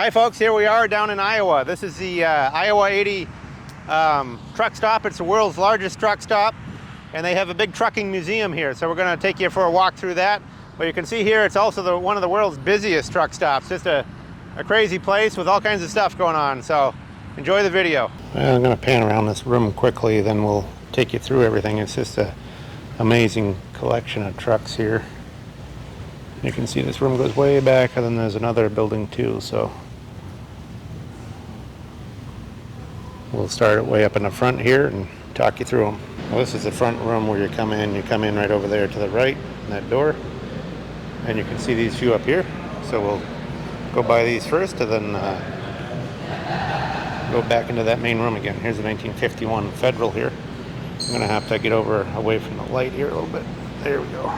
Hi folks, here we are down in Iowa. This is the Iowa 80 truck stop. It's the world's largest truck stop, and they have a big trucking museum here. So we're going to take you for a walk through that. But you can see here, it's also one of the world's busiest truck stops. Just a crazy place with all kinds of stuff going on. So enjoy the video. I'm going to pan around this room quickly, then we'll take you through everything. It's just an amazing collection of trucks here. You can see this room goes way back, and then there's another building too, so we'll start it way up in the front here and talk you through them. Well, this is the front room where you come in right over there to the right in that door, and you can see these few up here. So we'll go by these first and then go back into that main room again. Here's the 1951 Federal here. I'm going to have to get away from the light here a little bit. There we go.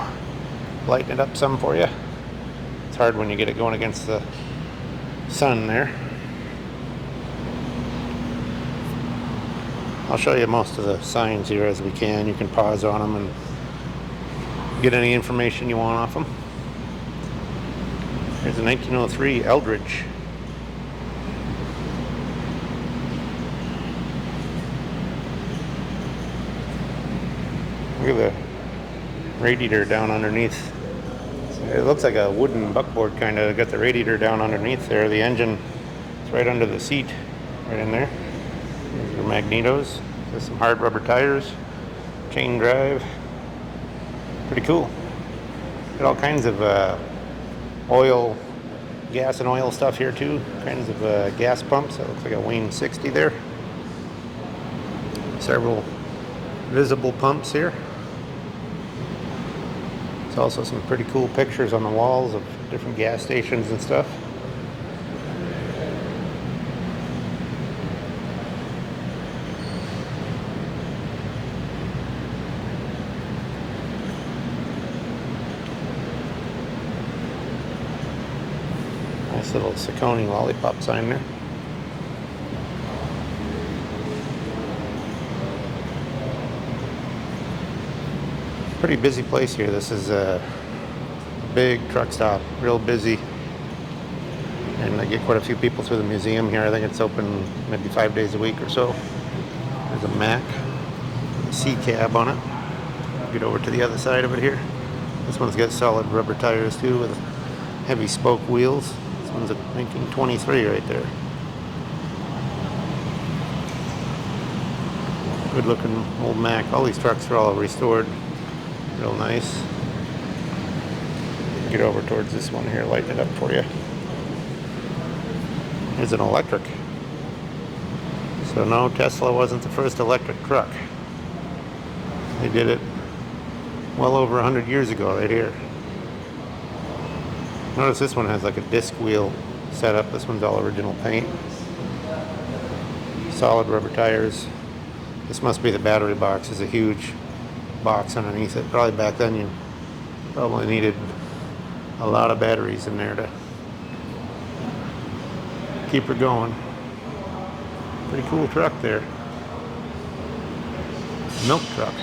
Lighten it up some for you. It's hard when you get it going against the sun there. I'll show you most of the signs here as we can. You can pause on them and get any information you want off them. Here's a 1903 Eldridge. Look at the radiator down underneath. It looks like a wooden buckboard kind of. Got the radiator down underneath there. The engine is right under the seat, right in there. These are magnetos. There's some hard rubber tires, chain drive. Pretty cool. Got all kinds of oil, gas and oil stuff here too. Kinds of gas pumps. That looks like a Wayne 60 there. Several visible pumps here. There's also some pretty cool pictures on the walls of different gas stations and stuff. Nice little Saucony lollipop sign there. Pretty busy place here. This is a big truck stop, real busy, and I get quite a few people through the museum here. I think it's open maybe 5 days a week or so. There's a Mack C cab on it. Get over to the other side of it here. This one's got solid rubber tires too with heavy spoke wheels. This one's a 1923 right there. Good looking old Mack. All these trucks are all restored. Real nice. Get over towards this one here, lighten it up for you. Here's an electric. So no, Tesla wasn't the first electric truck. They did it well over 100 years ago right here. Notice this one has like a disc wheel setup. This one's all original paint. Solid rubber tires. This must be the battery box. It's a huge box underneath it. Probably back then you probably needed a lot of batteries in there to keep her going. Pretty cool truck there. Milk truck.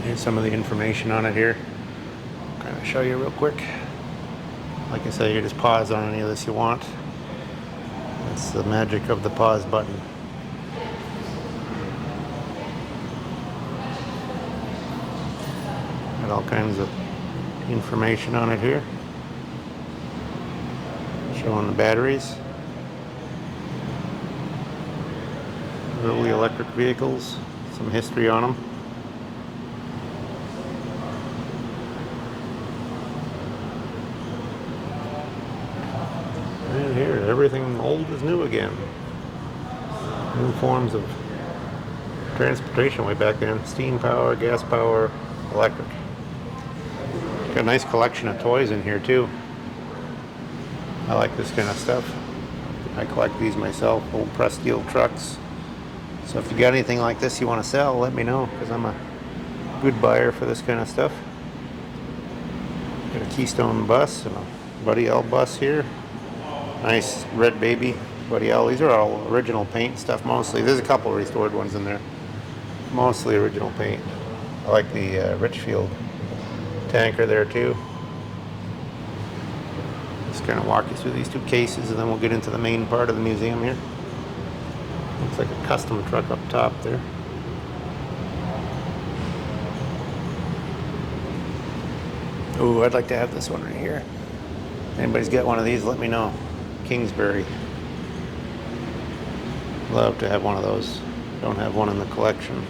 Here's some of the information on it here. I'll kind of show you real quick. Like I say, you just pause on any of this you want. That's the magic of the pause button. All kinds of information on it here, showing the batteries, early electric vehicles, some history on them. And here, everything old is new again. New forms of transportation way back then. Steam power, gas power, electric. Got a nice collection of toys in here too. I like this kind of stuff. I collect these myself, old pressed steel trucks. So if you got anything like this you want to sell, let me know, because I'm a good buyer for this kind of stuff. Got a Keystone bus and a Buddy L bus here. Nice red baby Buddy L. These are all original paint stuff mostly. There's a couple restored ones in there. Mostly original paint. I like the Richfield tanker there too. Just kind of walk you through these two cases, and then we'll get into the main part of the museum here. Looks like a custom truck up top there. Ooh, I'd like to have this one right here. Anybody's got one of these, let me know. Kingsbury. Love to have one of those. Don't have one in the collection.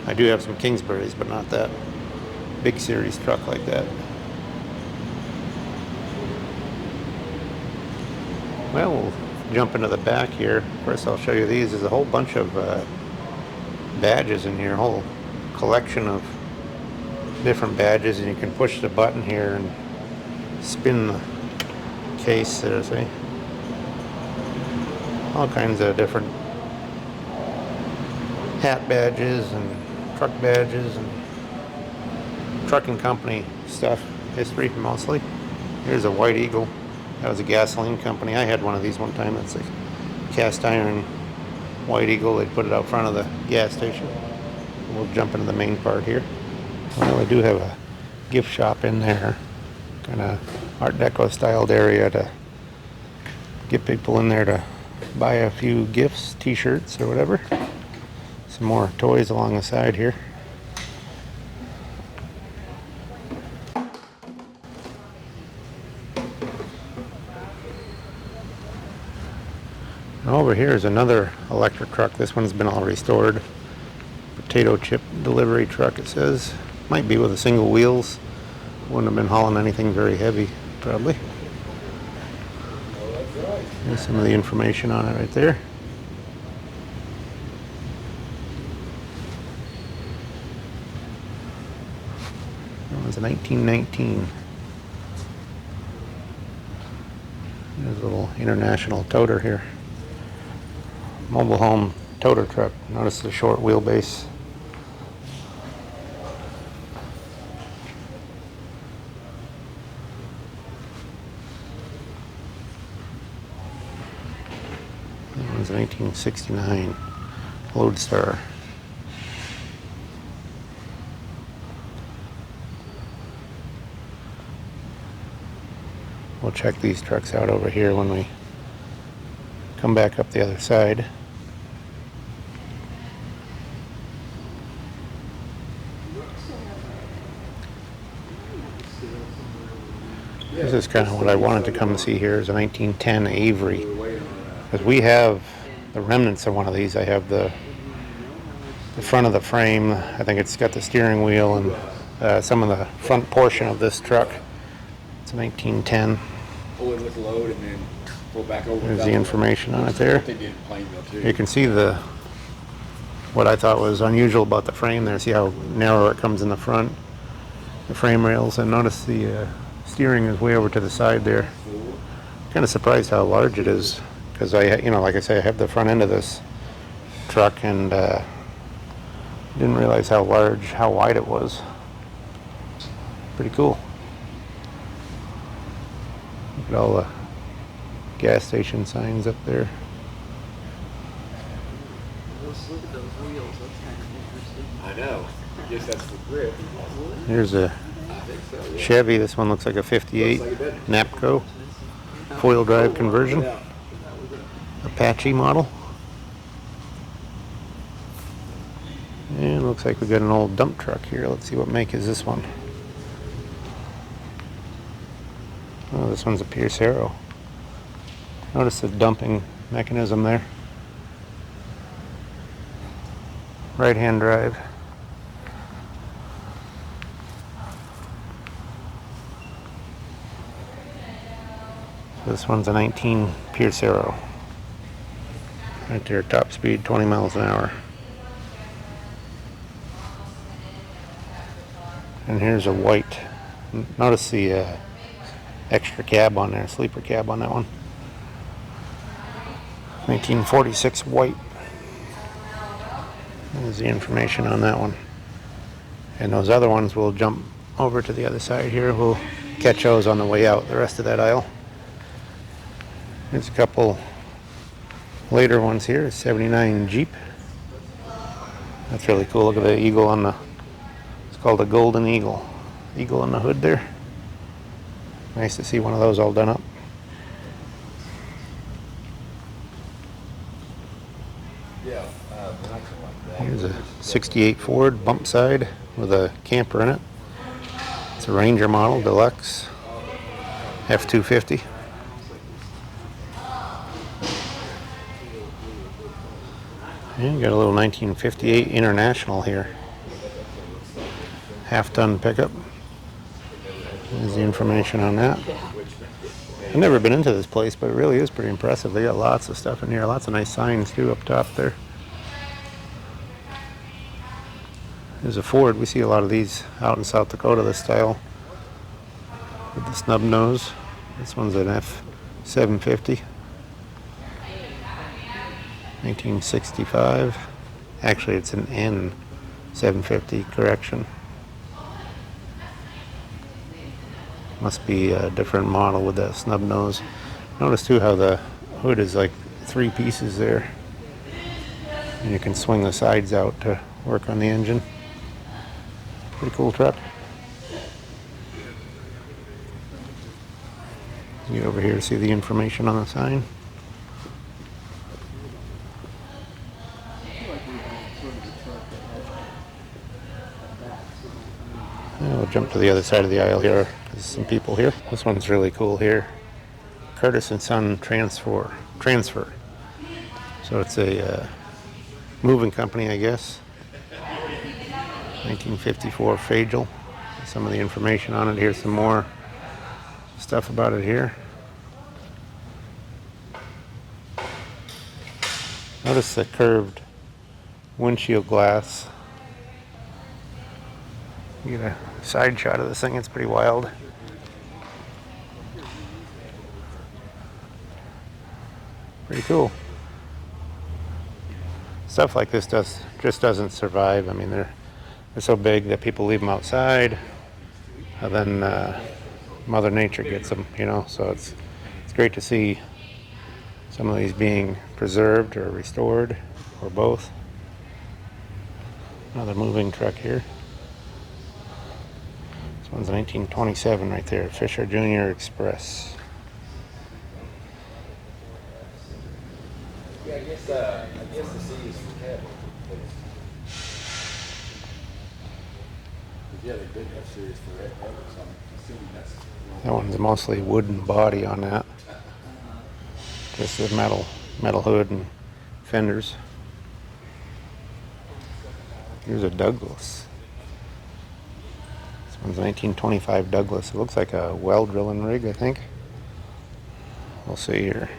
I do have some Kingsburys, but not that big series truck like that. Well, we'll jump into the back here. First I'll show you these. There's a whole bunch of badges in here, a whole collection of different badges, and you can push the button here and spin the case there, see? All kinds of different hat badges and truck badges and trucking company stuff, history mostly. Here's a White Eagle. That was a gasoline company. I had one of these one time. That's a cast iron White Eagle. They put it out front of the gas station. We'll jump into the main part here. Well, I do have a gift shop in there. Kind of Art Deco styled area to get people in there to buy a few gifts, t-shirts or whatever. Some more toys along the side here. Over here is another electric truck. This one's been all restored. Potato chip delivery truck, it says. Might be with a single wheels. Wouldn't have been hauling anything very heavy, probably. There's some of the information on it right there. That was 1919. There's a little international toter here. Mobile home toter truck. Notice the short wheelbase. That one's 1969 Lodestar. We'll check these trucks out over here when we come back up the other side. This is kind of what I wanted to come and see here, is a 1910 Avery. Because we have the remnants of one of these. I have the front of the frame. I think it's got the steering wheel and some of the front portion of this truck. It's a 1910. Pull it with load and then pull back over. There's the information on it there. You can see what I thought was unusual about the frame there. See how narrow it comes in the front, the frame rails, and notice the steering is way over to the side there. Kind of surprised how large it is, because like I say, I have the front end of this truck and didn't realize how wide it was. Pretty cool. Look at all the gas station signs up there. Let's look at those wheels. That's kind of interesting. I know. I guess that's the grip. Here's a Chevy. This one looks like a 58 Napco four-wheel drive conversion. Apache model. And looks like we got an old dump truck here. Let's see what make is this one. Oh, this one's a Pierce Arrow. Notice the dumping mechanism there. Right-hand drive. This one's a 19 Pierce Arrow. Right there, top speed 20 miles an hour. And here's a white. Notice the extra cab on there, sleeper cab on that one. 1946 white. There's the information on that one. And those other ones, we'll jump over to the other side here. We'll catch those on the way out, the rest of that aisle. There's a couple later ones here. A 79 Jeep. That's really cool. Look at the eagle on the, it's called a Golden Eagle. Eagle on the hood there. Nice to see one of those all done up. Yeah, when I come like that. Here's a 68 Ford bump side with a camper in it. It's a Ranger model, deluxe, F250. And you got a little 1958 International here. Half-ton pickup. There's the information on that. I've never been into this place, but it really is pretty impressive. They got lots of stuff in here, lots of nice signs too up top there. There's a Ford. We see a lot of these out in South Dakota, this style with the snub nose. This one's an F750, 1965. Actually, it's an N750, correction. Must be a different model with that snub nose. Notice too how the hood is like 3 pieces there. And you can swing the sides out to work on the engine. Pretty cool truck. Get over here to see the information on the sign. And we'll jump to the other side of the aisle here. There's some people here. This one's really cool here. Curtis and Son Transfer. So it's a moving company, I guess. 1954 Fagel. Some of the information on it. Here's some more stuff about it here. Notice the curved windshield glass. You get a side shot of this thing, it's pretty wild. Pretty cool. Stuff like this just doesn't survive. I mean, they're so big that people leave them outside, and then Mother Nature gets them, you know. So it's great to see some of these being preserved or restored, or both. Another moving truck here. This one's 1927 right there, Fisher Junior Express. Yeah, I guess the C is for cab. Yeah, they did have series for that, so I'm assuming that's. That one's mostly wooden body on that. Just the metal hood and fenders. Here's a Douglas. This one's 1925 Douglas. It looks like a well drilling rig, I think. We'll see here.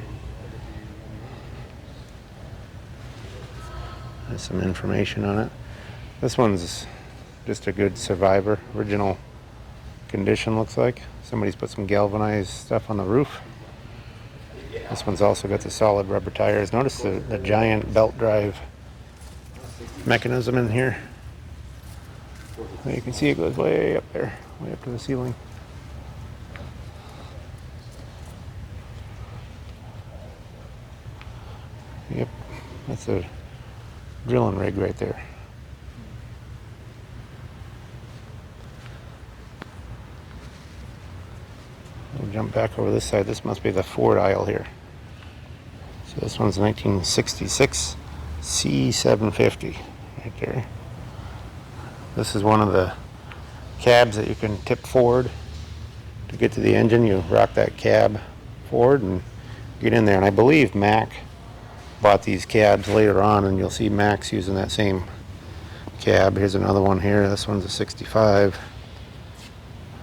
There's some information on it. This one's just a good survivor. Original condition, looks like. Somebody's put some galvanized stuff on the roof. This one's also got the solid rubber tires. Notice the giant belt drive mechanism in here. You can see it goes way up there, way up to the ceiling. Yep, that's a drilling rig right there. We'll jump back over this side. This must be the Ford aisle here. So this one's 1966 C750 right there. This is one of the cabs that you can tip forward to get to the engine. You rock that cab forward and get in there. And I believe Mack bought these cabs later on, and you'll see Mack's using that same cab. Here's another one here. This one's a 65.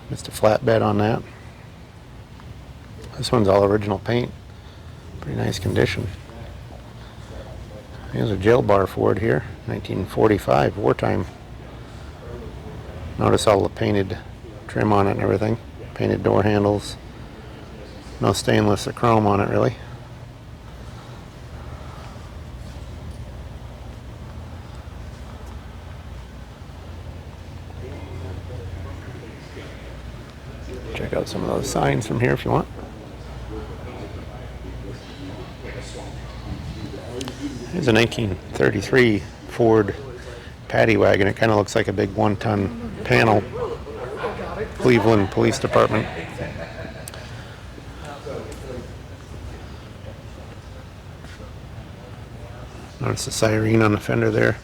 Just a flatbed on that. This one's all original paint. Pretty nice condition. Here's a jail bar Ford here, 1945, wartime. Notice all the painted trim on it and everything. Painted door handles. No stainless or chrome on it really. Check out some of those signs from here if you want. Here's a 1933 Ford paddy wagon. It kind of looks like a big 1-ton panel. Cleveland Police Department. Notice the siren on the fender there.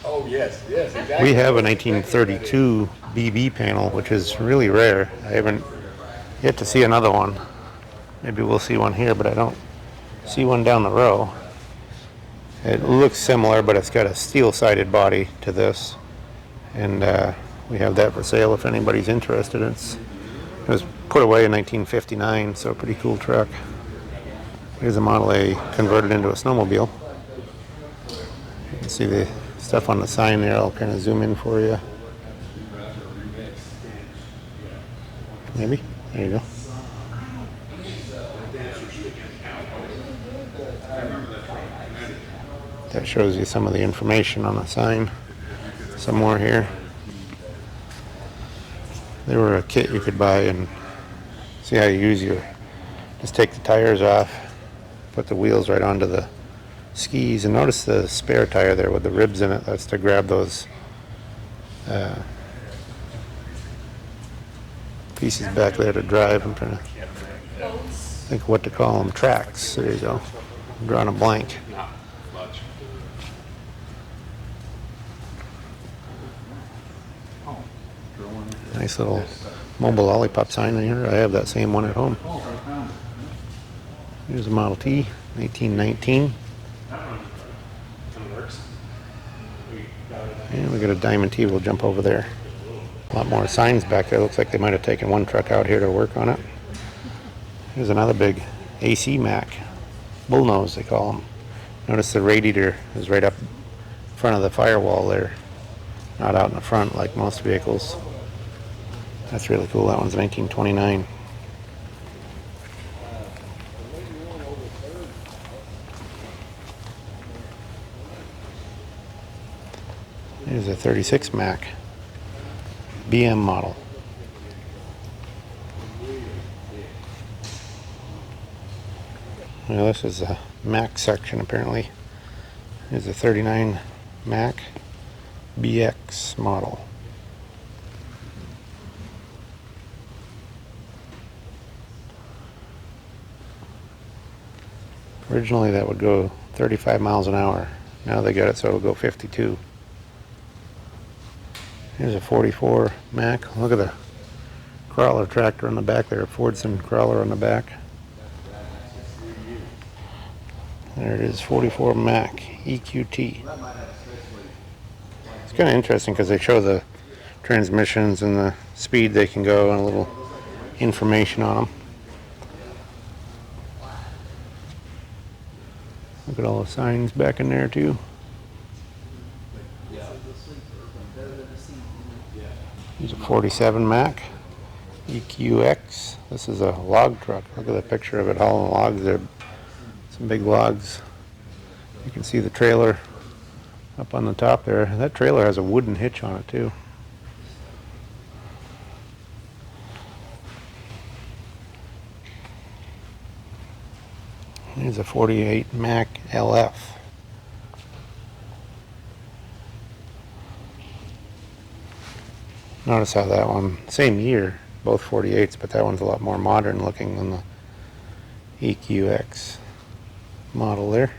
Oh, yes, yes, exactly. We have a 1932 BB panel, which is really rare. I haven't yet to see another one. Maybe we'll see one here, but I don't see one down the row. It looks similar, but it's got a steel-sided body to this. And we have that for sale if anybody's interested. It was put away in 1959, so a pretty cool truck. Here's a Model A converted into a snowmobile. You can see the stuff on the sign there. I'll kind of zoom in for you. Maybe? There you go. That shows you some of the information on the sign. Some more here. They were a kit you could buy and see how you use your... Just take the tires off, put the wheels right onto the skis, and notice the spare tire there with the ribs in it. That's to grab those pieces back there to drive. I'm trying to think what to call them. Tracks. There you go. I'm drawing a blank. Nice little mobile lollipop sign in here. I have that same one at home. Here's a Model T, 1919. And we got a Diamond T. We'll jump over there. A lot more signs back there. Looks like they might have taken one truck out here to work on it. Here's another big AC Mac. Bullnose, they call them. Notice the radiator is right up in front of the firewall there. Not out in the front like most vehicles. That's really cool. That one's 1929. Here's a 36 Mac. BM model. Well, this is a Mac section apparently. Here's a 39 Mac BX model. Originally that would go 35 miles an hour. Now they got it so it'll go 52. Here's a 44 Mac. Look at the crawler tractor on the back there. Fordson crawler on the back. There it is, 44 Mac EQT. It's kind of interesting because they show the transmissions and the speed they can go and a little information on them. Look at all the signs back in there too. Here's a 47 Mac EQX. This is a log truck. Look at the picture of it hauling logs there. Some big logs. You can see the trailer up on the top there. That trailer has a wooden hitch on it too. Here's a 48 Mac LF. Notice how that one, same year, both 48s, but that one's a lot more modern looking than the EQX model there.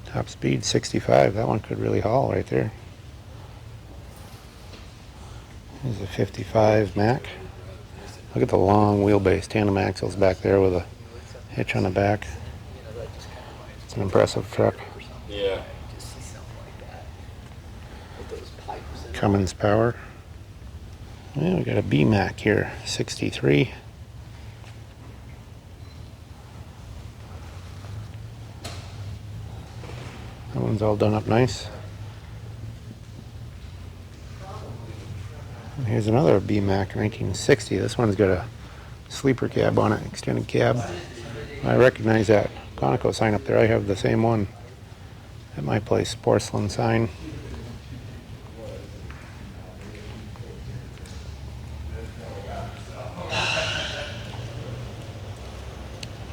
Top speed 65. That one could really haul right there. Here's a 55 Mac. Look at the long wheelbase, tandem axles back there with a hitch on the back. It's an impressive truck. Yeah. Cummins power. Yeah, we got a B Mac here, 63. That one's all done up nice. And here's another B Mac, 1960. This one's got a sleeper cab on it, extended cab. I recognize that Conoco sign up there. I have the same one at my place, porcelain sign.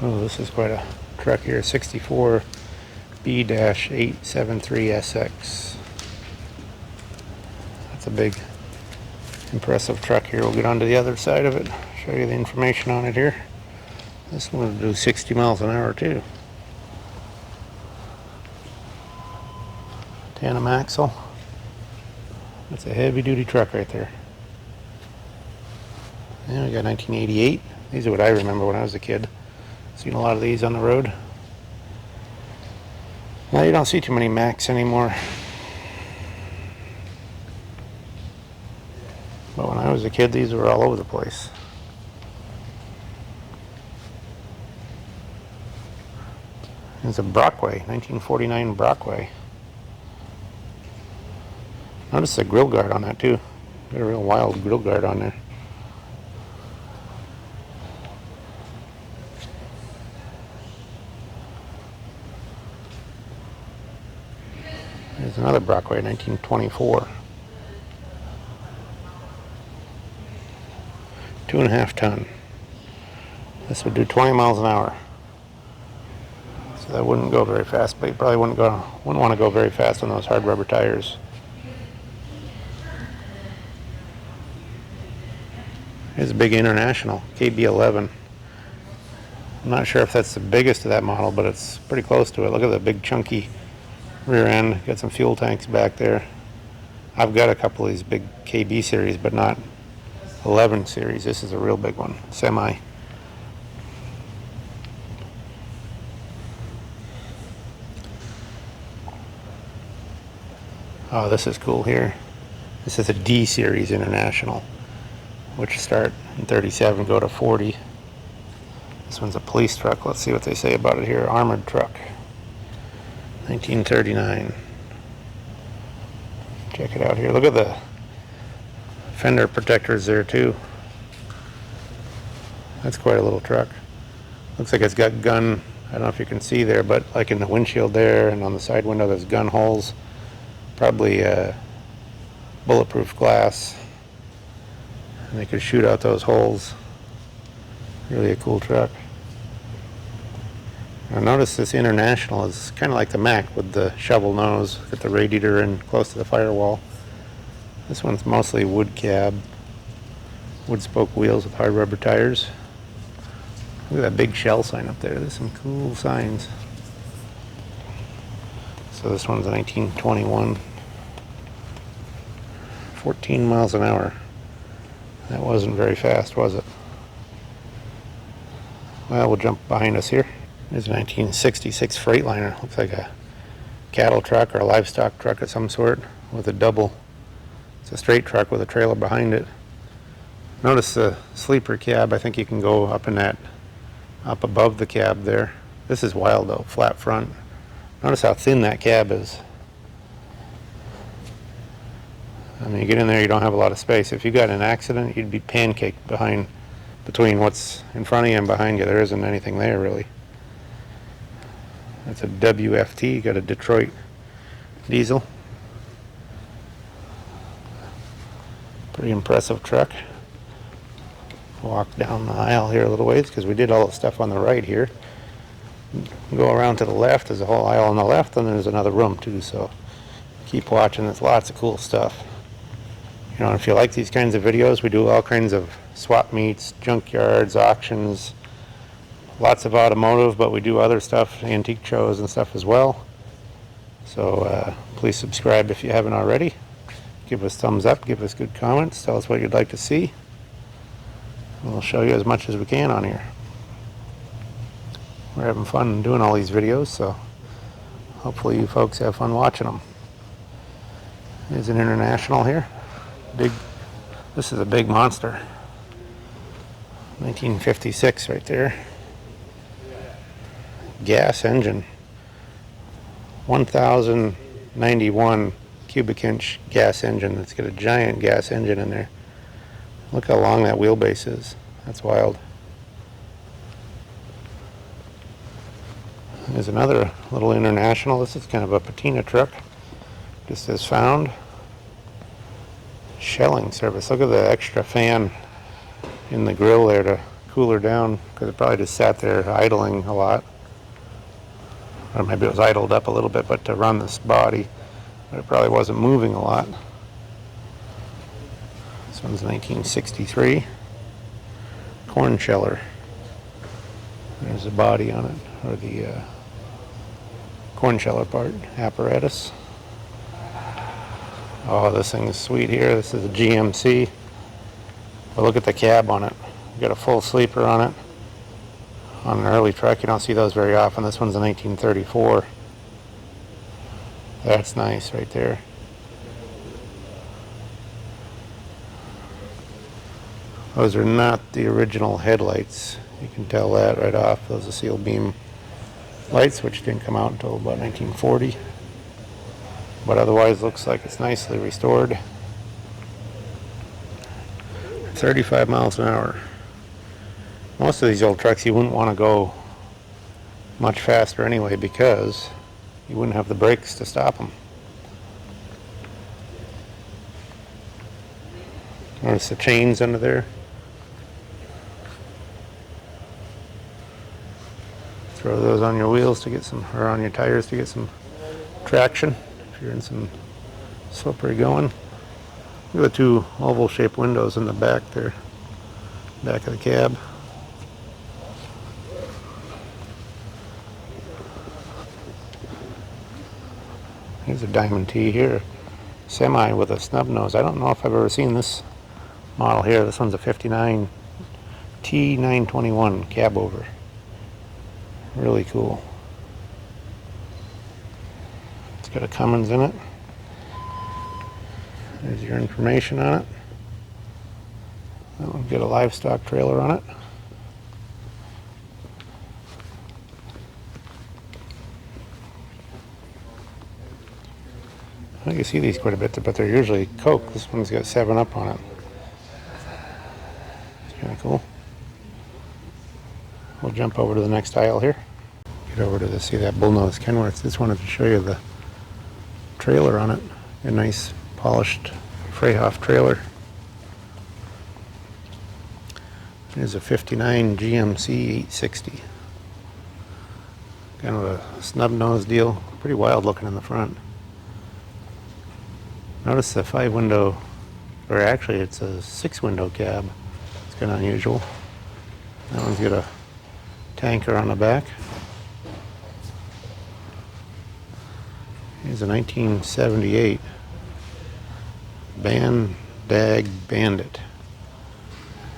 Oh, this is quite a truck here, 64 B-873SX. That's a big, impressive truck here. We'll get on to the other side of it, show you the information on it here. This one will do 60 miles an hour too. Tandem axle. That's a heavy duty truck right there. Yeah, we got 1988. These are what I remember when I was a kid. Seen a lot of these on the road. Now you don't see too many Macs anymore. But when I was a kid, these were all over the place. It's a Brockway, 1949 Brockway. Notice the grill guard on that too. Got a real wild grill guard on there. There's another Brockway, 1924. 2.5 ton. This would do 20 miles an hour. So that wouldn't go very fast, but you probably wouldn't want to go very fast on those hard rubber tires. Here's a big International, KB11. I'm not sure if that's the biggest of that model, but it's pretty close to it. Look at the big chunky rear end. Got some fuel tanks back there. I've got a couple of these big KB series, but not 11 series. This is a real big one, semi. Oh, this is cool here. This is a D series International, which start in 37, go to 40. This one's a police truck. Let's see what they say about it here. Armored truck, 1939. Check it out here. Look at the fender protectors there too. That's quite a little truck. Looks like it's got gun, I don't know if you can see there, but like in the windshield there and on the side window there's gun holes. Probably bulletproof glass. And they could shoot out those holes. Really a cool truck. Now notice this International is kind of like the Mac with the shovel nose, got the radiator in close to the firewall. This one's mostly wood cab, wood spoke wheels with hard rubber tires. Look at that big Shell sign up there. There's some cool signs. So this one's a 1921. 14 miles an hour. That wasn't very fast, was it? Well, we'll jump behind us here. There's a 1966 Freightliner. Looks like a cattle truck or a livestock truck of some sort with a double. It's a straight truck with a trailer behind it. Notice the sleeper cab. I think you can go up in that, up above the cab there. This is wild though, flat front. Notice how thin that cab is. I mean, you get in there, you don't have a lot of space. If you got in an accident, you'd be pancaked between what's in front of you and behind you. There isn't anything there, really. That's a WFT, got a Detroit diesel. Pretty impressive truck. Walk down the aisle here a little ways because we did all the stuff on the right here. Go around to the left, there's a whole aisle on the left, and there's another room too, so keep watching. There's lots of cool stuff. You know, if you like these kinds of videos, we do all kinds of swap meets, junkyards, auctions, lots of automotive, but we do other stuff, antique shows and stuff as well. So please subscribe if you haven't already. Give us thumbs up, give us good comments, tell us what you'd like to see. We'll show you as much as we can on here. We're having fun doing all these videos, so hopefully you folks have fun watching them. There's an International here. This is a big monster. 1956 right there. Gas engine. 1091 cubic inch gas engine. It's got a giant gas engine in there. Look how long that wheelbase is. That's wild. There's another little International. This is kind of a patina truck. Just as found. Shelling service. Look at the extra fan in the grill there to cool her down, because it probably just sat there idling a lot. Or maybe it was idled up a little bit, but to run this body, but it probably wasn't moving a lot. This one's 1963. Corn sheller. There's the body on it, or the corn sheller part, apparatus. Oh, this thing is sweet here. This is a GMC. But look at the cab on it. You got a full sleeper on it. On an early truck, you don't see those very often. This one's a 1934. That's nice right there. Those are not the original headlights. You can tell that right off. Those are seal beam lights, which didn't come out until about 1940. But otherwise looks like it's nicely restored. 35 miles an hour. Most of these old trucks you wouldn't want to go much faster anyway because you wouldn't have the brakes to stop them. Notice the chains under there. Throw those on your wheels to get some, or on your tires to get some traction if you're in some slippery going. Look at the two oval-shaped windows in the back there, back of the cab. Here's a Diamond T here, semi with a snub nose. I don't know if I've ever seen this model here. This one's a 59 T921 cab over. Really cool. It's got a Cummins in it. There's your information on it. That one's got a livestock trailer on it. I can see these quite a bit, but they're usually Coke. This one's got 7-Up on it. It's kind of cool. We'll jump over to the next aisle here. Get over to see that bullnose Kenworth. Just wanted to show you the trailer on it. A nice polished Freyhoff trailer. Here's a 59 GMC 860. Kind of a snub nose deal. Pretty wild looking in the front. Notice the 5-window, or actually it's a 6-window cab. It's kind of unusual. That one's got a tanker on the back. Here's a 1978 Dag Bandit.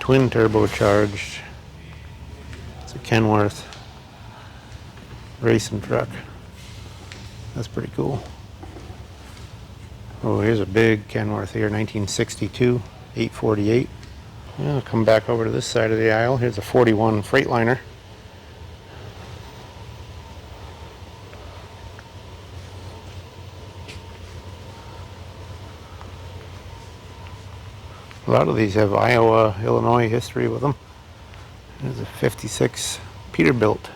Twin turbocharged. It's a Kenworth racing truck. That's pretty cool. Oh, here's a big Kenworth here, 1962, 848. I'll come back over to this side of the aisle. Here's a 41 Freightliner. A lot of these have Iowa, Illinois history with them. There's a 56 Peterbilt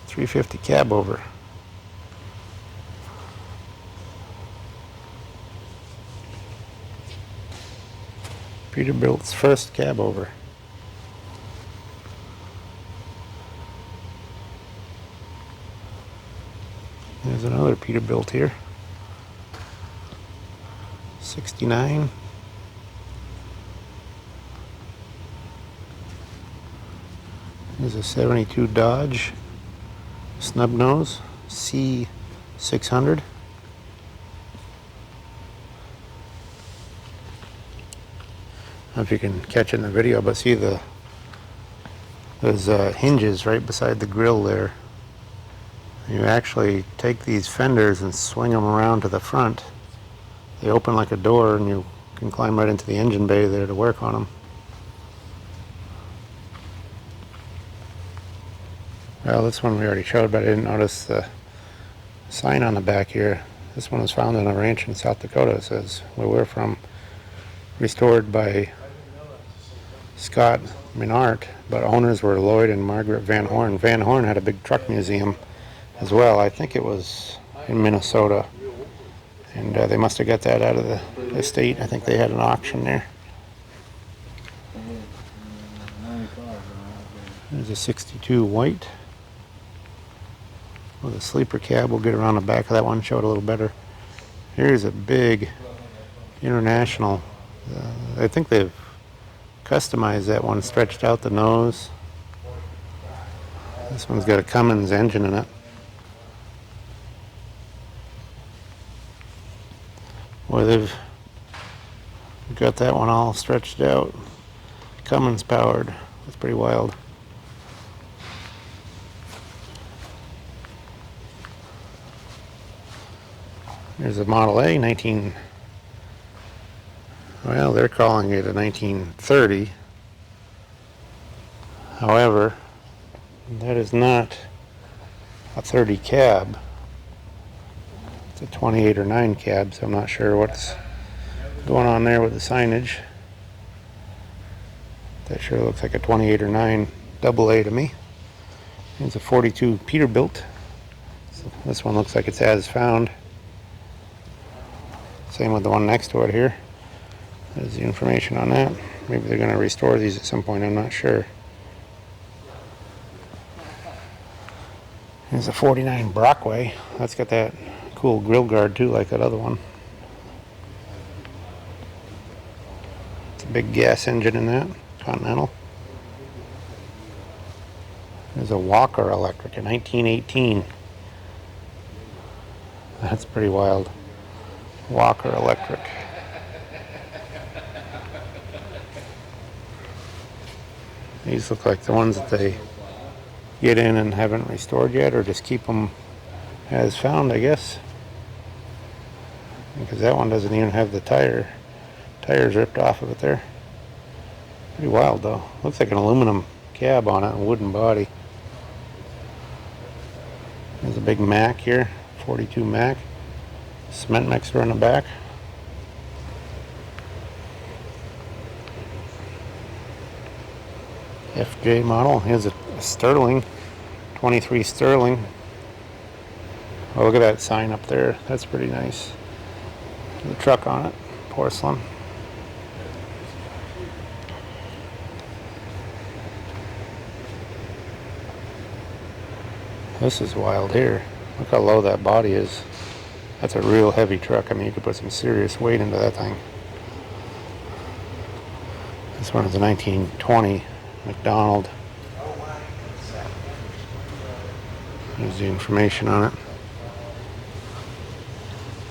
350 cab over. Peterbilt's first cab over. There's another Peterbilt here. 69. There's a 72 Dodge snub nose C600. I don't know if you can catch it in the video, but see those hinges right beside the grill there. You actually take these fenders and swing them around to the front. They open like a door and you can climb right into the engine bay there to work on them. Well, this one we already showed, but I didn't notice the sign on the back here. This one was found on a ranch in South Dakota. It says where we're from. Restored by Scott Minart, but owners were Lloyd and Margaret Van Horn. Van Horn had a big truck museum as well. I think it was in Minnesota. And they must have got that out of the estate. I think they had an auction there. There's a 62 white with a sleeper cab. We'll get around the back of that one, show it a little better. Here's a big International. I think they've customized that one, stretched out the nose. This one's got a Cummins engine in it. Boy, they've got that one all stretched out. Cummins powered. That's pretty wild. There's a Model A, well, they're calling it a 1930. However, that is not a 30 cab. It's a 28 or 9 cab, so I'm not sure what's going on there with the signage. That sure looks like a 28 or 9 AA to me. It's a 42 Peterbilt. So this one looks like it's as found. Same with the one next to it here. There's the information on that. Maybe they're going to restore these at some point, I'm not sure. There's a 49 Brockway. That's got that cool grill guard too, like that other one. It's a big gas engine in that, Continental. There's a Walker electric in 1918. That's pretty wild. Walker electric. These look like the ones that they get in and haven't restored yet, or just keep them as found, I guess. Because that one doesn't even have the tires ripped off of it there. Pretty wild though. Looks like an aluminum cab on it, a wooden body. There's a big Mack here, 42 Mack. Cement mixer in the back. FJ model. Here's a Sterling, 23 Sterling. Oh, look at that sign up there. That's pretty nice. The truck on it, porcelain. This is wild here. Look how low that body is. That's a real heavy truck. I mean, you could put some serious weight into that thing. This one is a 1920 McDonald. There's the information on it.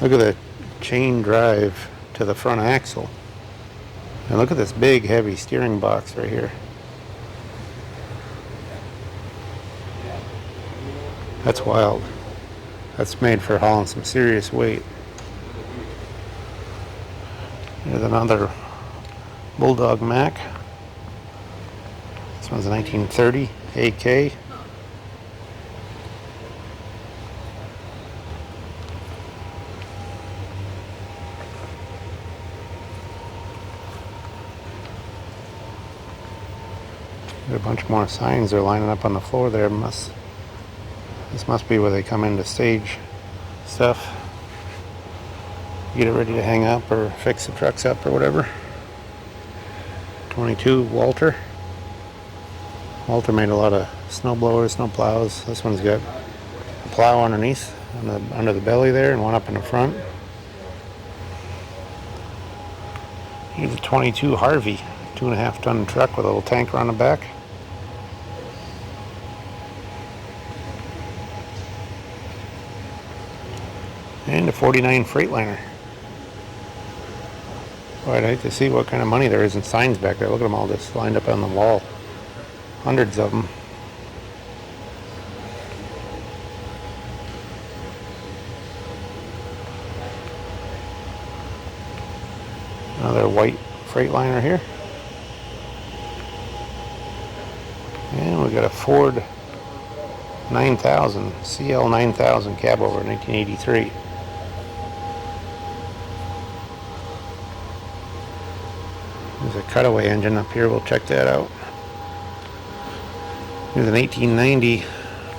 Look at the chain drive to the front axle. And look at this big, heavy steering box right here. That's wild. That's made for hauling some serious weight. Here's another Bulldog Mack. This one's a 1930 AK. Got a bunch more signs they're lining up on the floor there. This must be where they come in to stage stuff, get it ready to hang up or fix the trucks up or whatever. 22 Walter. Walter made a lot of snow blowers, snow plows. This one's got a plow underneath, under the belly there, and one up in the front. Here's a 22 Harvey, 2.5 ton truck with a little tanker on the back. And a 49 Freightliner. Boy, I'd hate to see what kind of money there is in signs back there. Look at them all just lined up on the wall. Hundreds of them. Another white Freightliner here. And we got a Ford 9000, CL 9000 cab over 1983. There's a cutaway engine up here. We'll check that out. Here's an 1890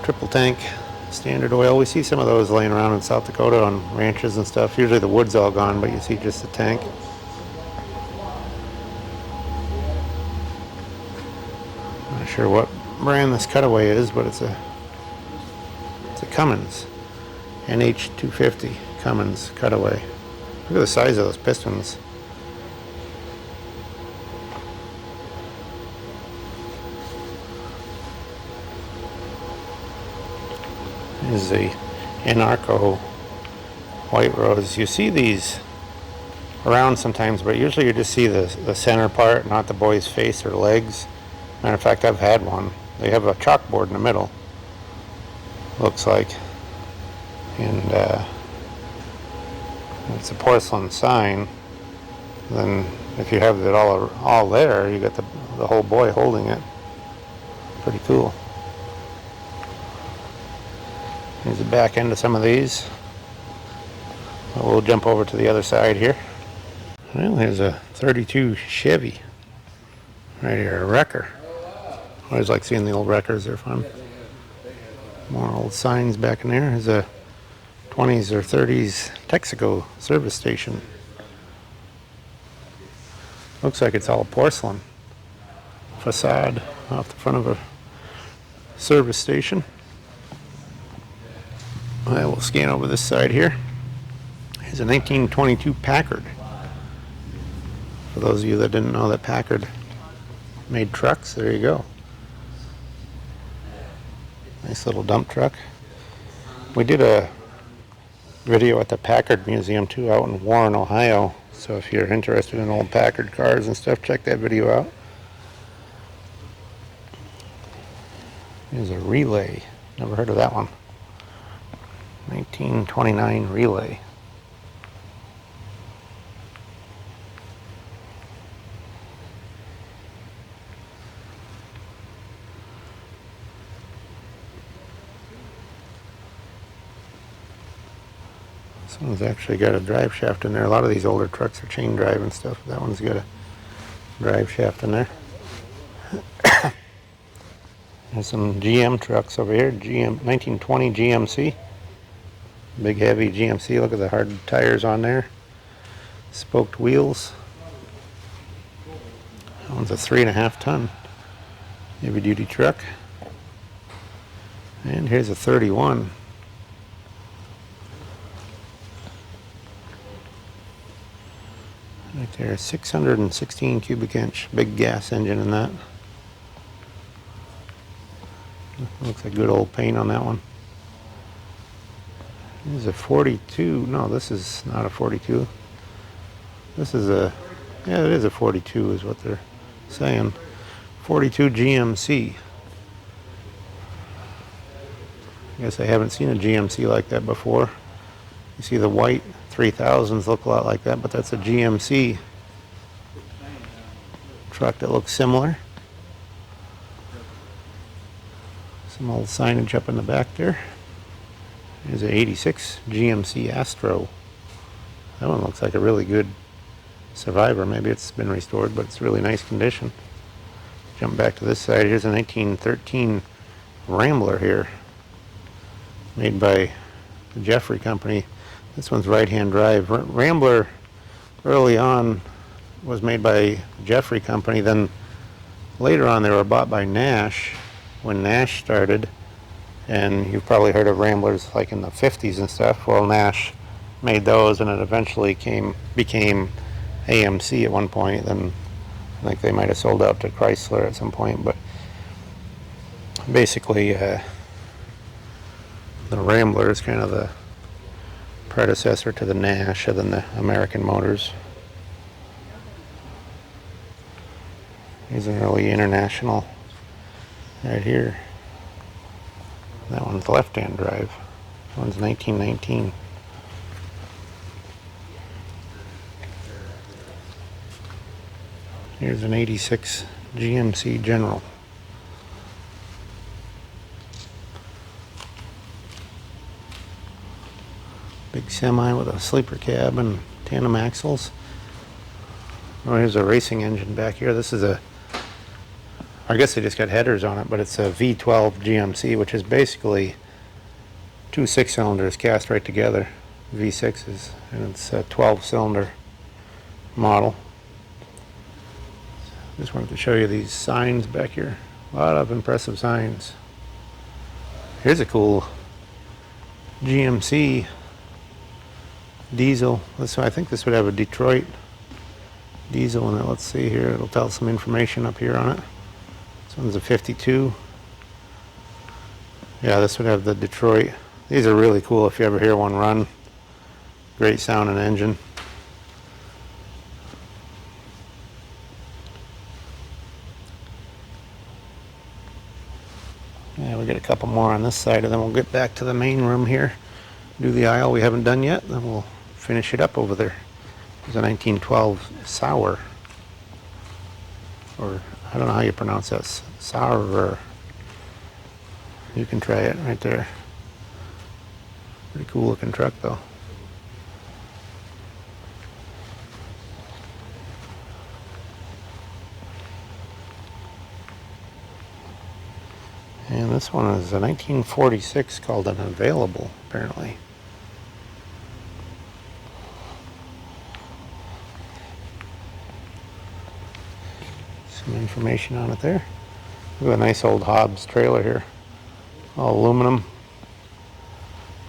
triple tank Standard Oil. We see some of those laying around in South Dakota on ranches and stuff. Usually the wood's all gone, but you see just the tank. Not sure what brand this cutaway is, but it's a Cummins NH250 Cummins cutaway. Look at the size of those pistons. This is a Anarco White Rose. You see these around sometimes, but usually you just see the center part, not the boy's face or legs. Matter of fact, I've had one. They have a chalkboard in the middle, looks like, and it's a porcelain sign. Then if you have it all there, you got the whole boy holding it. Pretty cool. Here's the back end of some of these. We'll jump over to the other side here. Well, here's a 32 Chevy. Right here, a wrecker. I always like seeing the old wreckers, they're fun. More old signs back in there. There's a 20s or 30s Texaco service station. Looks like it's all porcelain. Facade off the front of a service station. I will scan over this side here. Here's a 1922 Packard. For those of you that didn't know that Packard made trucks, there you go. Nice little dump truck. We did a video at the Packard Museum too, out in Warren, Ohio. So if you're interested in old Packard cars and stuff, check that video out. Here's a Relay. Never heard of that one. 1929 Relay. This one's actually got a drive shaft in there. A lot of these older trucks are chain drive and stuff. That one's got a drive shaft in there. There's some GM trucks over here. GM 1920 GMC. Big heavy GMC. Look at the hard tires on there. Spoked wheels. That one's a 3.5 ton heavy duty truck. And here's a 31. Right there, 616 cubic inch. Big gas engine in that. Looks like good old paint on that one. This is a 42. No, this is not a 42. This is a, yeah, it is a 42 is what they're saying. 42 GMC. I guess I haven't seen a GMC like that before. You see the white 3000s look a lot like that, but that's a GMC truck that looks similar. Some old signage up in the back there. There's an 86 GMC Astro. That one looks like a really good Survivor. Maybe it's been restored, but it's really nice condition. Jump back to this side. Here's a 1913 Rambler here, made by the Jeffrey Company. This one's right-hand drive. Rambler early on was made by Jeffrey Company. Then later on they were bought by Nash when Nash started. And you've probably heard of Ramblers like in the 50s and stuff. Well, Nash made those, and it eventually became AMC at one point. Then I think they might have sold out to Chrysler at some point. But basically, the Rambler is kind of the predecessor to the Nash and then the American Motors. Here's an early International right here. That one's left-hand drive. That one's 1919. Here's an 86 GMC General. Big semi with a sleeper cab and tandem axles. Oh, here's a racing engine back here. This is a, I guess they just got headers on it, but it's a V12 GMC, which is basically two 6-cylinders cast right together, V6s, and it's a 12-cylinder model. Just wanted to show you these signs back here. A lot of impressive signs. Here's a cool GMC diesel. I think this would have a Detroit diesel in it. Let's see here. It'll tell some information up here on it. This one's a 52. Yeah, this would have the Detroit. These are really cool if you ever hear one run. Great sound and engine. Yeah, we got a couple more on this side, and then we'll get back to the main room here. Do the aisle we haven't done yet, then we'll finish it up over there. There's a 1912 sour, or I don't know how you pronounce that, sour. You can try it right there. Pretty cool looking truck though. And this one is a 1946 called an Available, apparently. Some information on it there. Look at a nice old Hobbs trailer here. All aluminum.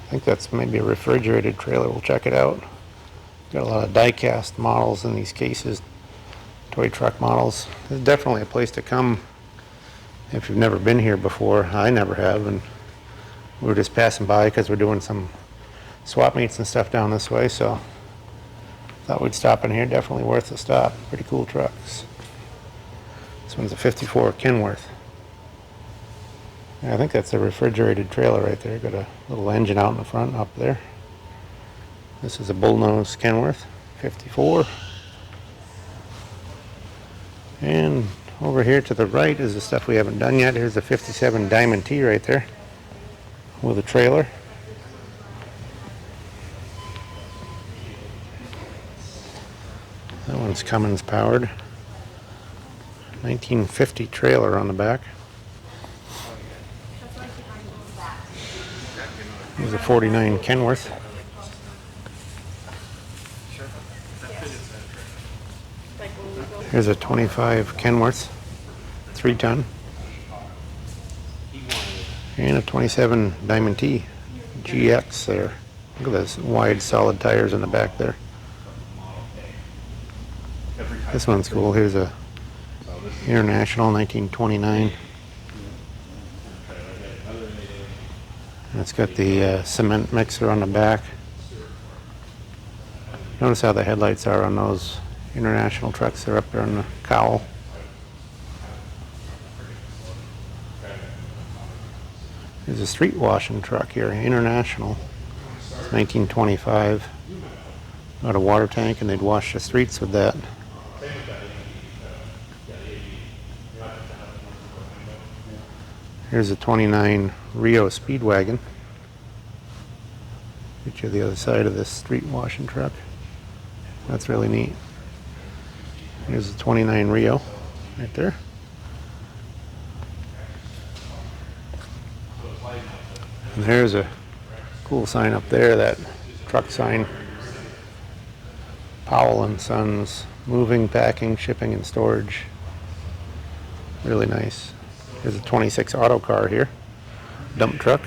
I think that's maybe a refrigerated trailer. We'll check it out. Got a lot of die-cast models in these cases. Toy truck models. It's definitely a place to come if you've never been here before. I never have, and we were just passing by because we're doing some swap meets and stuff down this way, so thought we'd stop in here. Definitely worth a stop. Pretty cool trucks. This one's a 54 Kenworth. I think that's a refrigerated trailer right there. Got a little engine out in the front up there. This is a bullnose Kenworth 54. And over here to the right is the stuff we haven't done yet. Here's the 57 Diamond T right there with a trailer. That one's Cummins powered. 1950 trailer on the back. Here's a 49 Kenworth. Here's a 25 Kenworth, 3-ton. And a 27 Diamond T GX there. Look at those wide solid tires in the back there. This one's cool. Here's a International 1929. And it's got the cement mixer on the back. Notice how the headlights are on those International trucks. They're up there on the cowl. There's a street washing truck here, International. It's 1925. Got a water tank, and they'd wash the streets with that. Here's a 29 Rio Speedwagon. Get you the other side of this street washing truck. That's really neat. Here's a 29 Rio right there. And there's a cool sign up there, that truck sign. Powell and Sons, moving, packing, shipping, and storage. Really nice. There's a 26 auto car here, dump truck.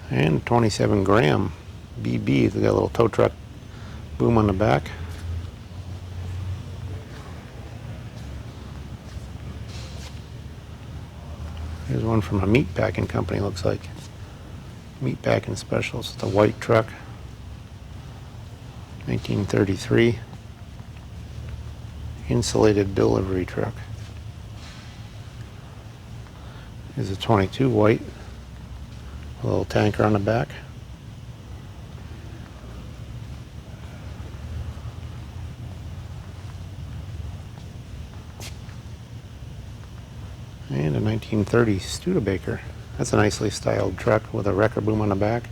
And 27 Graham BB. They got a little tow truck boom on the back. Here's one from a meat packing company, looks like. Meat packing specials. It's a white truck. 1933. Insulated delivery truck. Here's a 22 white. A little tanker on the back. And a 1930 Studebaker. That's a nicely styled truck with a wrecker boom on the back.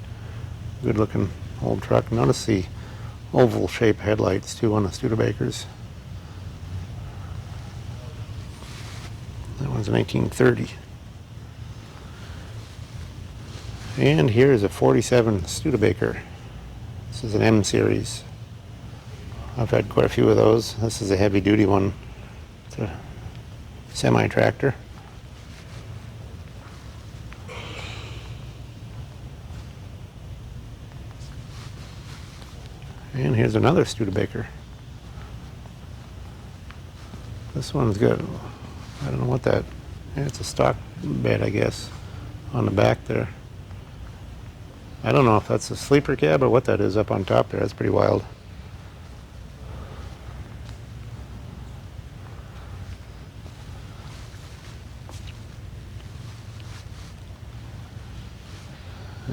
Good looking old truck. Notice the oval shaped headlights too on the Studebakers. That one's a 1930. And here is a 47 Studebaker. This is an M series. I've had quite a few of those. This is a heavy duty one. It's a semi-tractor. And here's another Studebaker. This one's got, I don't know what that, it's a stock bed, I guess, on the back there. I don't know if that's a sleeper cab or what that is up on top there. That's pretty wild.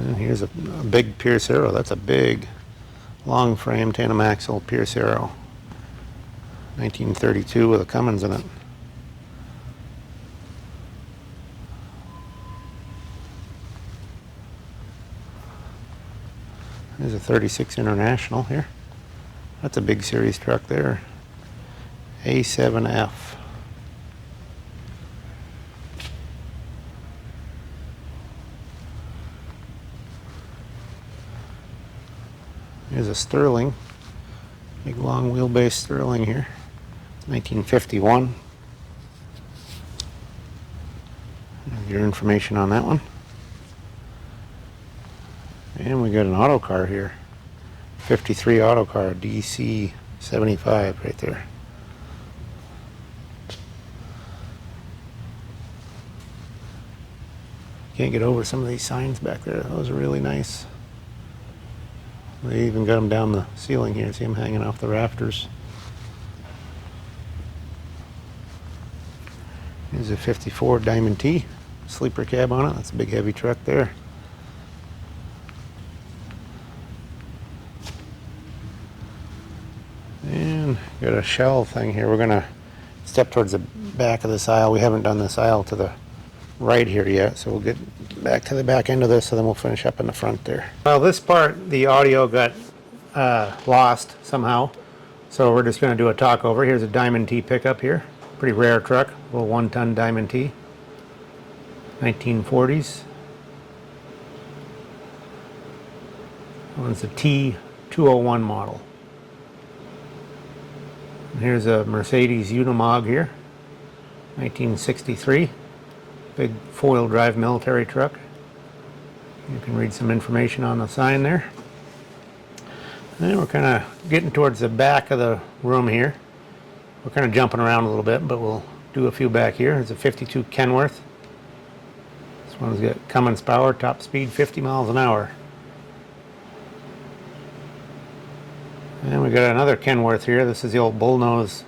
And here's a big Pierce Arrow. That's a big, long frame tandem axle Pierce Arrow. 1932 with a Cummins in it. There's a 36 International here. That's a big series truck there. A7F. Here's a Sterling. Big long wheelbase Sterling here. 1951. There's your information on that one. And we got an auto car here. 53 auto car, DC 75 right there. Can't get over some of these signs back there. Those are really nice. They even got them down the ceiling here. See them hanging off the rafters. Here's a 54 Diamond T. Sleeper cab on it. That's a big heavy truck there. And got a shell thing here. We're going to step towards the back of this aisle. We haven't done this aisle to the right here yet, so we'll get back to the back end of this, so then we'll finish up in the front there. Well, this part, the audio got lost somehow, so we're just going to do a talk over. Here's a Diamond T pickup here. Pretty rare truck, a little 1-ton Diamond T. 1940s. That one's a T201 model. And here's a Mercedes Unimog here. 1963. Big four-wheel drive military truck. You can read some information on the sign there. And we're kind of getting towards the back of the room here. We're kind of jumping around a little bit, but we'll do a few back here. It's a 52 Kenworth. This one's got Cummins power, top speed 50 miles an hour. And we got another Kenworth here. This is the old bullnose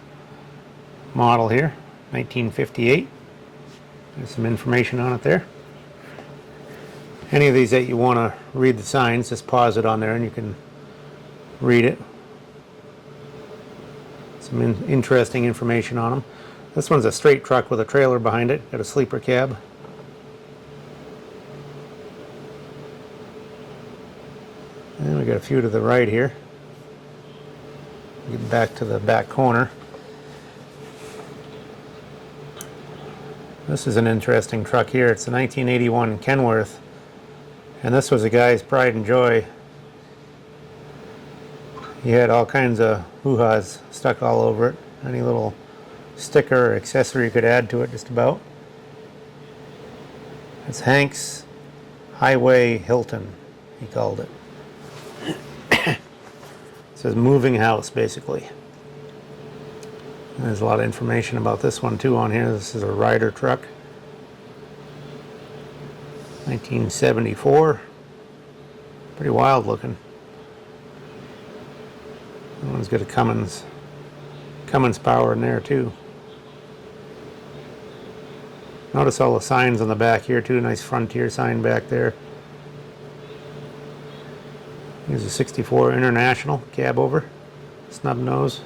model here, 1958. There's some information on it there. Any of these that you want to read the signs, just pause it on there and you can read it. Some interesting information on them. This one's a straight truck with a trailer behind it. Got a sleeper cab. And we got a few to the right here. Get back to the back corner. This is an interesting truck here. It's a 1981 Kenworth, and this was a guy's pride and joy. He had all kinds of hoo-has stuck all over it. Any little sticker or accessory you could add to it, just about. It's Hank's Highway Hilton, he called it. It says moving house, basically. There's a lot of information about this one too on here. This is a Ryder truck. 1974. Pretty wild looking. That one's got a Cummins power in there too. Notice all the signs on the back here too. Nice Frontier sign back there. Here's a 64 International cab over. Snub nose.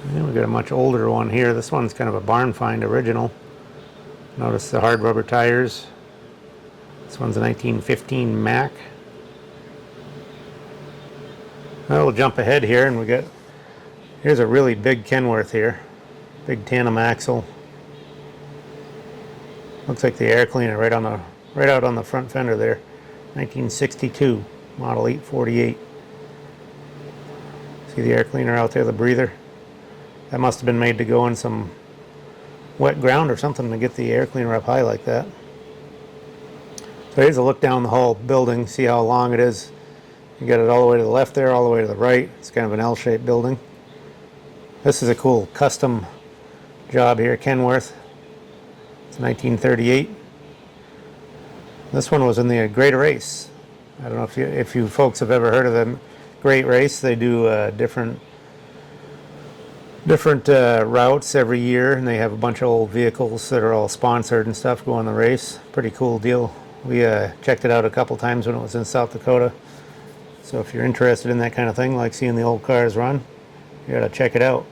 And we got a much older one here. This one's kind of a barn find original. Notice the hard rubber tires. This one's a 1915 Mack. Now we'll jump ahead here and here's a really big Kenworth here. Big tandem axle. Looks like the air cleaner right out on the front fender there. 1962 model 848. See the air cleaner out there, the breather? That must have been made to go in some wet ground or something to get the air cleaner up high like that. So here's a look down the whole building, see how long it is. You got it all the way to the left there, all the way to the right. It's kind of an L-shaped building. This is a cool custom job here, Kenworth. It's 1938. This one was in the Great Race. I don't know if you folks have ever heard of the Great Race. They do different different routes every year, and they have a bunch of old vehicles that are all sponsored and stuff go on the race. Pretty cool deal. We checked it out a couple times when it was in South Dakota. So if you're interested in that kind of thing, like seeing the old cars run, you gotta check it out.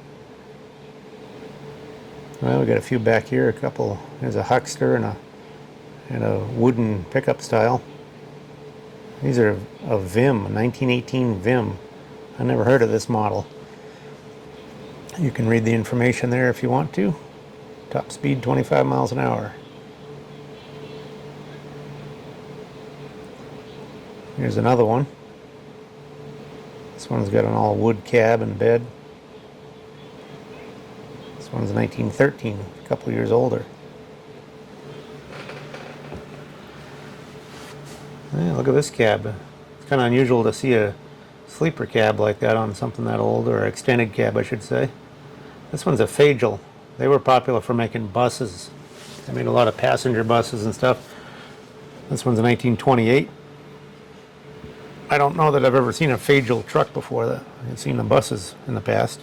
Well, we got a few back here. A couple. There's a Huckster and a wooden pickup style. These are a Vim, a 1918 Vim. I never heard of this model. You can read the information there if you want to. Top speed 25 miles an hour. Here's another one. This one's got an all wood cab and bed. This one's 1913, a couple years older. Yeah, look at this cab. It's kind of unusual to see a sleeper cab like that on something that old, or extended cab I should say. This one's a Fagel. They were popular for making buses. They made a lot of passenger buses and stuff. This one's a 1928. I don't know that I've ever seen a Fagel truck before that. I've seen the buses in the past.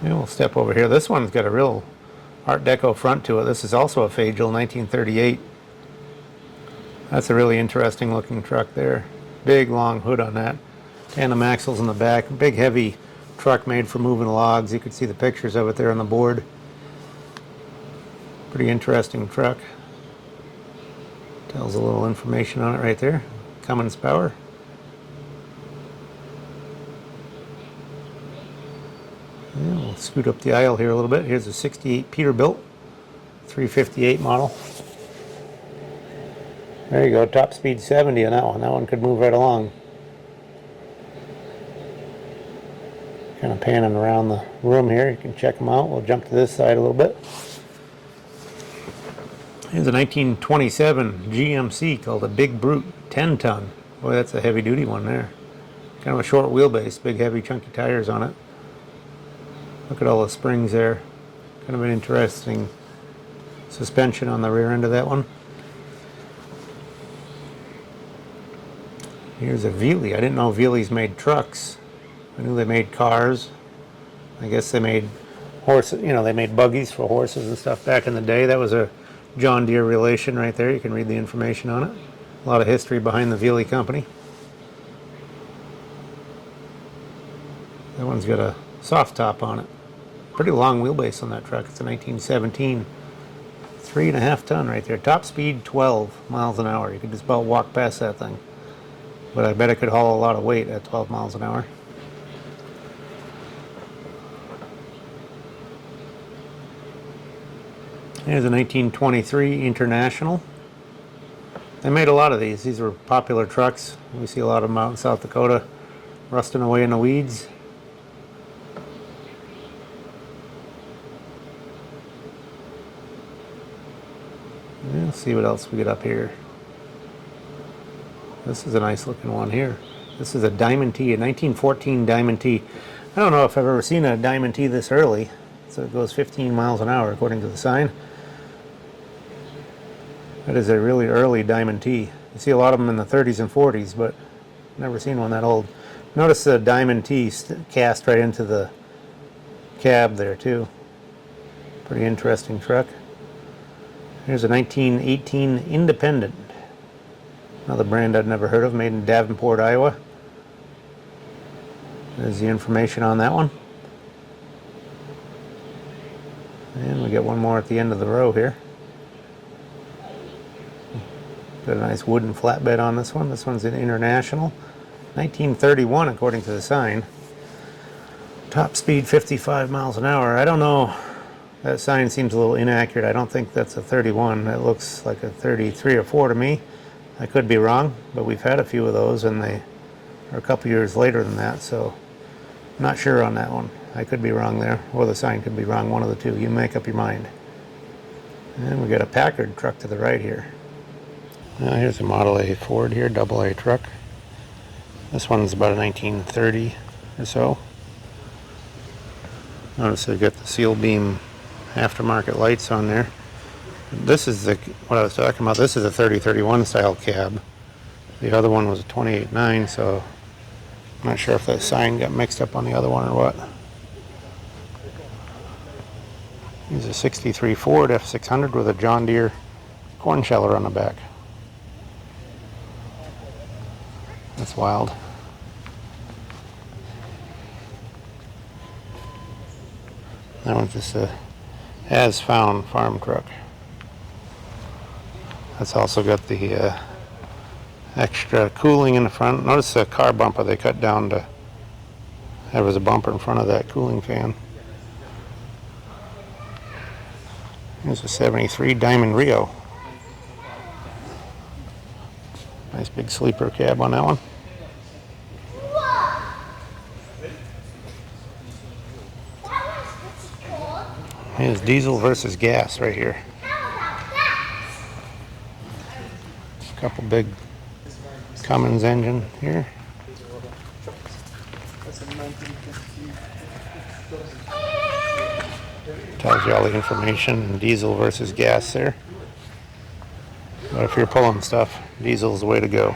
Yeah, we'll step over here. This one's got a real Art Deco front to it. This is also a Fagel, 1938. That's a really interesting looking truck there. Big long hood on that. Tandem axles in the back. Big heavy truck made for moving logs. You could see the pictures of it there on the board. Pretty interesting truck. Tells a little information on it right there. Cummins power. Yeah, we'll scoot up the aisle here a little bit. Here's a 68 Peterbilt 358 model. There you go, top speed 70 on that one. That one could move right along. Kind of panning around the room here. You can check them out. We'll jump to this side a little bit. Here's a 1927 GMC called a Big Brute 10-ton. Boy, that's a heavy-duty one there. Kind of a short wheelbase, big, heavy, chunky tires on it. Look at all the springs there. Kind of an interesting suspension on the rear end of that one. Here's a Veely. I didn't know Veely's made trucks. I knew they made cars. I guess they made horses, you know, they made buggies for horses and stuff back in the day. That was a John Deere relation right there. You can read the information on it. A lot of history behind the Veely company. That one's got a soft top on it. Pretty long wheelbase on that truck. It's a 1917. 3.5 ton right there. Top speed 12 miles an hour. You could just about walk past that thing. But I bet it could haul a lot of weight at 12 miles an hour. Here's a 1923 International. They made a lot of these. These were popular trucks. We see a lot of them out in South Dakota, rusting away in the weeds. Yeah, let's see what else we get up here. This is a nice looking one here. This is a Diamond T, a 1914 Diamond T. I don't know if I've ever seen a Diamond T this early. So it goes 15 miles an hour according to the sign. That is a really early Diamond T. You see a lot of them in the 30s and 40s, but never seen one that old. Notice the Diamond T cast right into the cab there too. Pretty interesting truck. Here's a 1918 Independent. Another brand I'd never heard of, made in Davenport, Iowa. There's the information on that one. And we get one more at the end of the row here. Got a nice wooden flatbed on this one. This one's an International. 1931 according to the sign. Top speed 55 miles an hour. I don't know. That sign seems a little inaccurate. I don't think that's a 31. That looks like a 33 or 4 to me. I could be wrong, but we've had a few of those and they are a couple years later than that, so I'm not sure on that one. I could be wrong there, or the sign could be wrong, one of the two. You make up your mind. And we got a Packard truck to the right here. Now here's a Model A Ford here, double A truck. This one's about a 1930 or so. Notice they've got the seal beam aftermarket lights on there. This is what I was talking about. This is a 3031 style cab. The other one was a 28.9, so I'm not sure if that sign got mixed up on the other one or what. Here's a 63 Ford F600 with a John Deere corn sheller on the back. That's wild. That one's just a as-found farm truck. That's also got the extra cooling in the front. Notice the car bumper they cut down to. There was a bumper in front of that cooling fan. Here's a 73 Diamond Rio. Nice big sleeper cab on that one. Here's diesel versus gas right here. A couple big Cummins engine here. Tells you all the information, diesel versus gas there. But if you're pulling stuff, diesel's the way to go.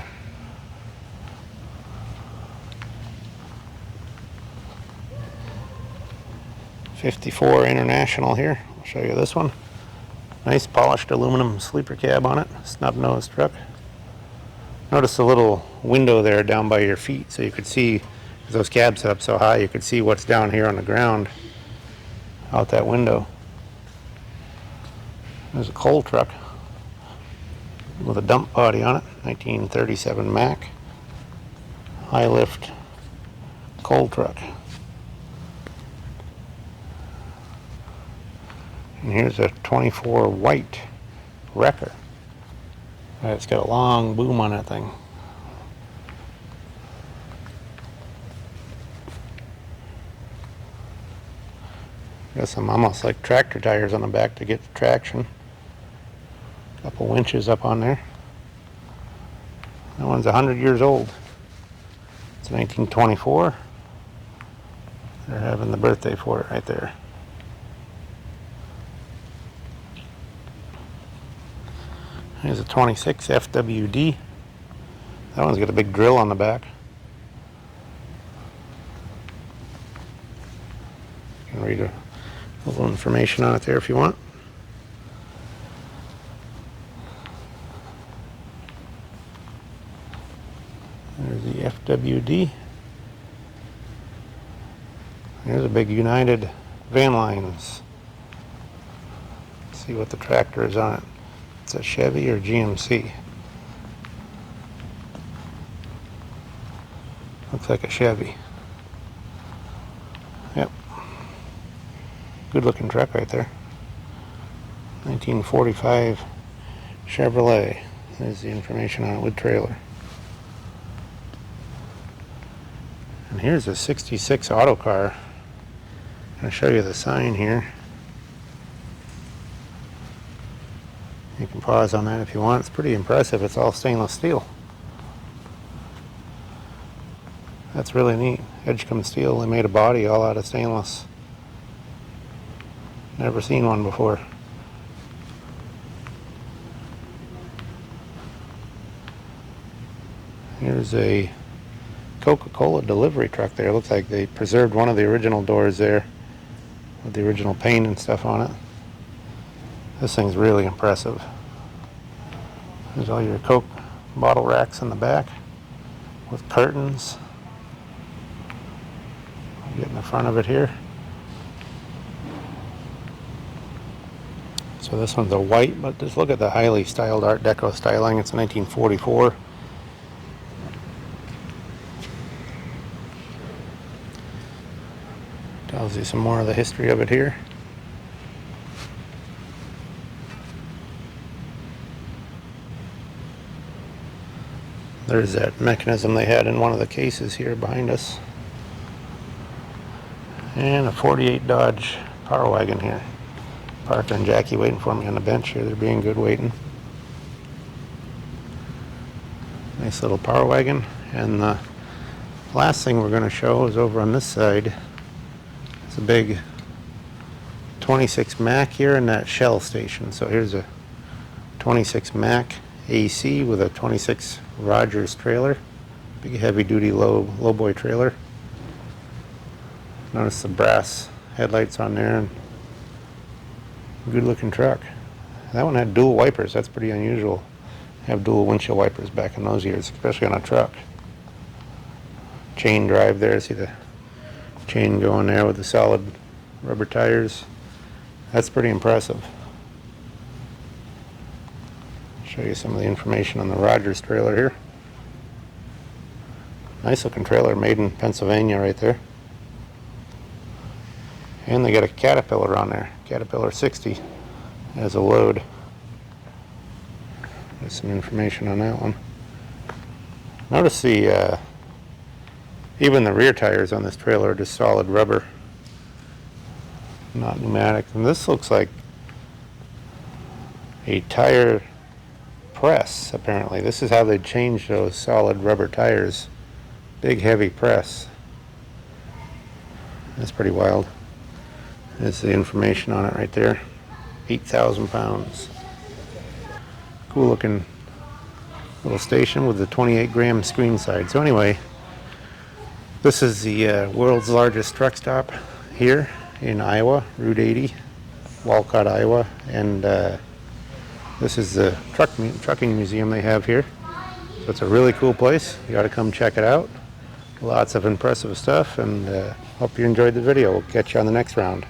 '54 International here. I'll show you this one. Nice polished aluminum sleeper cab on it. Snub nose truck. Notice the little window there down by your feet, so you could see, because those cabs set up so high, you could see what's down here on the ground out that window. There's a coal truck with a dump body on it, 1937 Mack high lift coal truck. And here's a 24 white wrecker. It's got a long boom on that thing. Got some almost like tractor tires on the back to get the traction. Couple winches up on there. That one's 100 years old. It's 1924. They're having the birthday for it right there. Here's a 26 FWD. That one's got a big drill on the back. You can read a little information on it there if you want. There's the FWD. Here's a big United Van Lines. Let's see what the tractor is on it. It's a Chevy or GMC. Looks like a Chevy. Yep. Good looking truck right there. 1945 Chevrolet. There's the information on it with trailer. And here's a 66 auto car. I'll show you the sign here. You can pause on that if you want. It's pretty impressive. It's all stainless steel. That's really neat. Edgecombe steel. They made a body all out of stainless. Never seen one before. Here's a Coca-Cola delivery truck there. Looks like they preserved one of the original doors there with the original paint and stuff on it. This thing's really impressive. There's all your Coke bottle racks in the back with curtains. I'll get in the front of it here. So this one's a white, but just look at the highly styled Art Deco styling. It's 1944. Tells you some more of the history of it here. There's that mechanism they had in one of the cases here behind us. And a 48 Dodge Power Wagon here. Parker and Jackie waiting for me on the bench here. They're being good waiting. Nice little Power Wagon. And the last thing we're going to show is over on this side. It's a big 26 Mack here in that Shell station. So here's a 26 Mack AC with a 26 Rogers trailer. Big heavy duty lowboy trailer. Notice the brass headlights on there, and good looking truck. That one had dual wipers. That's pretty unusual. Have dual windshield wipers back in those years, especially on a truck. Chain drive there. See the chain going there with the solid rubber tires. That's pretty impressive. Show you some of the information on the Rogers trailer here. Nice looking trailer, made in Pennsylvania right there. And they got a Caterpillar on there, Caterpillar 60 as a load. There's some information on that one. Notice the even the rear tires on this trailer are just solid rubber, not pneumatic. And this looks like a tire press, apparently. This is how they change those solid rubber tires. Big heavy press. That's pretty wild. There's the information on it right there. 8,000 pounds. Cool looking little station with the 28 gram screen side. So anyway, this is the world's largest truck stop here in Iowa, Route 80, Walcott, Iowa. And this is the trucking museum they have here. So it's a really cool place. You ought to come check it out. Lots of impressive stuff, and hope you enjoyed the video. We'll catch you on the next round.